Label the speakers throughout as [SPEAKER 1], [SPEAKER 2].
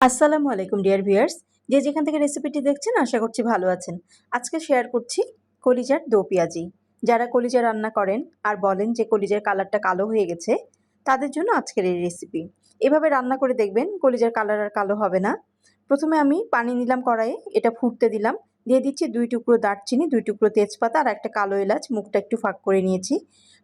[SPEAKER 1] আসসালামু আলাইকুম dear viewers, যে যেখান থেকে রেসিপিটি দেখছেন আশা করছি ভালো আছেন। আজকে শেয়ার করছি কলিজার দো পেঁয়াজি। যারা কলিজা রান্না করেন আর বলেন যে কলিজার কালারটা কালো হয়ে গেছে, তাদের জন্য আজকের এই রেসিপি। এভাবে রান্না করে দেখবেন কলিজার কালার আর কালো হবে না। প্রথমে আমি পানি নিলাম কড়াইয়ে, এটা ফুটতে দিলাম। দিয়ে দিচ্ছি 2 টুকরো দারচিনি, 2 টুকরো তেজপাতা আর একটা কালো এলাচ, মুখটা একটু ফাঁক করে নিয়েছি।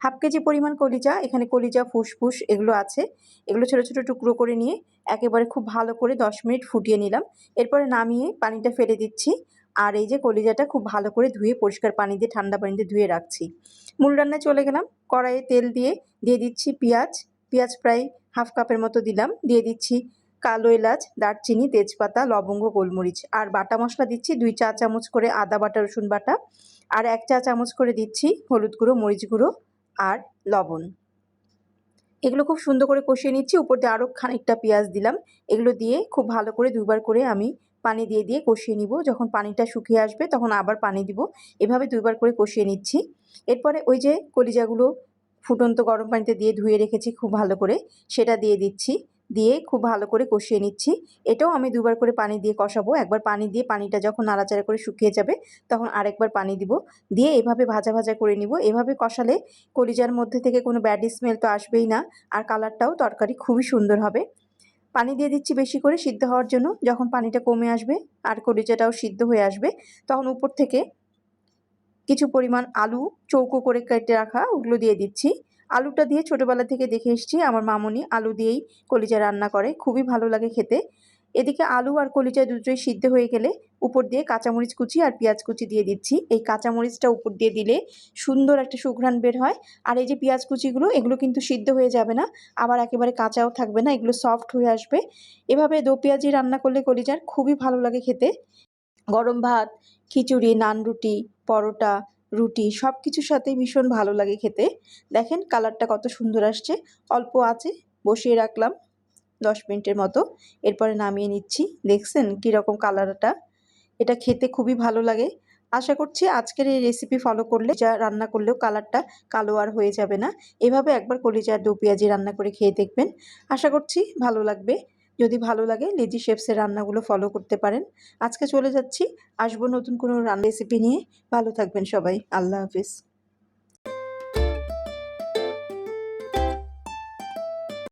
[SPEAKER 1] হাফ কেজি পরিমাণ কলিজা, এখানে কলিজা ফুসফুস এগুলো আছে। এগুলো ছোটো ছোটো টুকরো করে নিয়ে একেবারে খুব ভালো করে 10 মিনিট ফুটিয়ে নিলাম। এরপরে নামিয়ে পানিটা ফেলে দিচ্ছি। আর এই যে কলিজাটা খুব ভালো করে ধুয়ে পরিষ্কার পানি দিয়ে ঠান্ডা পানিতে ধুয়ে রাখছি। মূল রান্নায় চলে গেলাম। কড়াইয়ে তেল দিয়ে দিচ্ছি পেঁয়াজ প্রায় হাফ কাপের মতো দিলাম। দিয়ে দিচ্ছি কালো এলাচ, দারচিনি, তেজপাতা, লবঙ্গ, গোলমরিচ আর বাটা মশলা দিচ্ছি 2 চা চামচ করে আদা বাটা, রসুন বাটা আর 1 চা চামচ করে দিচ্ছি হলুদ গুঁড়ো, মরিচ গুঁড়ো আর লবণ। এগুলো খুব সুন্দর করে কষিয়ে নিচ্ছি। উপর দিয়ে আরও খানিকটা পেঁয়াজ দিলাম। এগুলো দিয়ে খুব ভালো করে 2 বার করে আমি পানি দিয়ে কষিয়ে নিব। যখন পানিটা শুকিয়ে আসবে তখন আবার পানি দিব। এভাবে 2 বার করে কষিয়ে নিচ্ছি। এরপরে ওই যে কলিজাগুলো ফুটন্ত গরম পানিতে দিয়ে ধুয়ে রেখেছি খুব ভালো করে, সেটা দিয়ে দিচ্ছি। দিয়ে খুব ভালো করে কষিয়ে নিচ্ছি। এটাও আমি 2 বার করে পানি দিয়ে কষাবো। একবার পানি দিয়ে পানিটা যখন নাড়াচাড়া করে শুকিয়ে যাবে তখন আরেকবার পানি দিব। দিয়ে এভাবে ভাজা করে নিব। এভাবে কষালে কলিজার মধ্যে থেকে কোনো ব্যাড স্মেল তো আসবেই না, আর কালারটাও তরকারি খুবই সুন্দর হবে। পানি দিয়ে দিচ্ছি বেশি করে সিদ্ধ হওয়ার জন্য। যখন পানিটা কমে আসবে আর কলিজাটাও সিদ্ধ হয়ে আসবে তখন উপর থেকে কিছু পরিমাণ আলু চৌকো করে কেটে রাখা ওগুলো দিয়ে দিচ্ছি। আলুটা দিয়ে ছোটোবেলা থেকে দেখে এসেছি আমার মামুনি আলু দিয়েই কলিজা রান্না করে, খুবই ভালো লাগে খেতে। এদিকে আলু আর কলিজা দুটোই সিদ্ধ হয়ে গেলে উপর দিয়ে কাঁচামরিচ কুচি আর পেঁয়াজ কুচি দিয়ে দিচ্ছি। এই কাঁচামরিচটা উপর দিয়ে দিলে সুন্দর একটা সুঘ্রাণ বের হয়। আর এই যে পেঁয়াজ কুচিগুলো এগুলো কিন্তু সিদ্ধ হয়ে যাবে না, আবার একেবারে কাঁচাও থাকবে না, এগুলো সফট হয়ে আসবে। এভাবে দো পেঁয়াজি রান্না করলে কলিজার খুবই ভালো লাগে খেতে। গরম ভাত, খিচুড়ি, নান রুটি, পরোটা, রুটি সব কিছুর সাথেই ভীষণ ভালো লাগে খেতে। দেখেন কালারটা কত সুন্দর আসছে। অল্প আঁচে বসিয়ে রাখলাম 10 মিনিটের মতো। এরপরে নামিয়ে নিচ্ছি। দেখছেন কীরকম কালারটা? এটা খেতে খুবই ভালো লাগে। আশা করছি আজকের এই রেসিপি ফলো করলে যা রান্না করলেও কালারটা কালো আর হয়ে যাবে না। এভাবে একবার কলিজার দো পেঁয়াজি রান্না করে খেয়ে দেখবেন। আশা করছি ভালো লাগবে। যদি ভালো লাগে লিজি শেফসের রান্নাগুলো ফলো করতে পারেন। আজকে চলে যাচ্ছি, আসবো নতুন কোনো রেসিপি নিয়ে। ভালো থাকবেন সবাই। আল্লাহ হাফিজ।